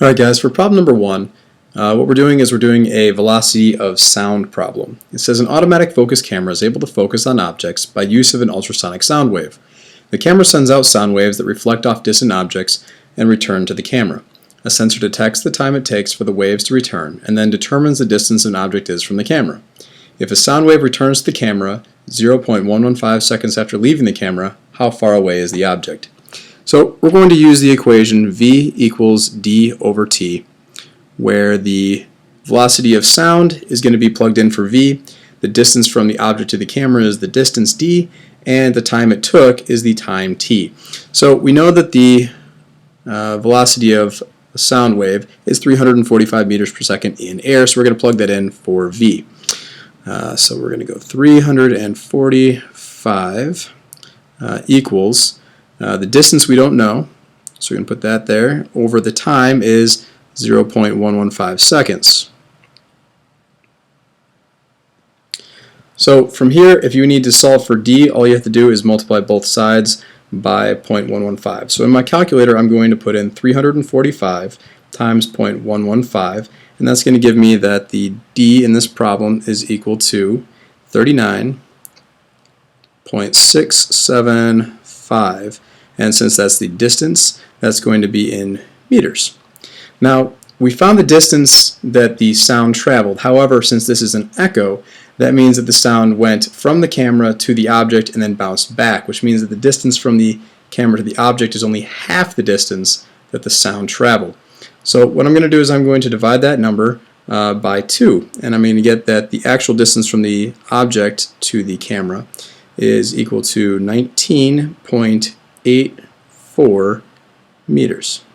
Alright guys, for problem number 1, what we're doing is we're doing a velocity of sound problem. It says an automatic focus camera is able to focus on objects by use of an ultrasonic sound wave. The camera sends out sound waves that reflect off distant objects and return to the camera. A sensor detects the time it takes for the waves to return and then determines the distance an object is from the camera. If a sound wave returns to the camera 0.115 seconds after leaving the camera, how far away is the object? So we're going to use the equation v equals d over t, where the velocity of sound is going to be plugged in for v, the distance from the object to the camera is the distance d, and the time it took is the time t. So we know that the velocity of a sound wave is 345 meters per second in air, so we're going to plug that in for v. So we're going to go 345 equals the distance we don't know, so we can put that there, over the time is 0.115 seconds. So from here, if you need to solve for d, all you have to do is multiply both sides by 0.115. So in my calculator, I'm going to put in 345 times 0.115, and that's going to give me that the d in this problem is equal to 39.675. And since that's the distance, that's going to be in meters. Now, we found the distance that the sound traveled. However, since this is an echo, that means that the sound went from the camera to the object and then bounced back, which means that the distance from the camera to the object is only half the distance that the sound traveled. So what I'm going to do is I'm going to divide that number by 2, and I'm going to get that the actual distance from the object to the camera is equal to 19.84 meters.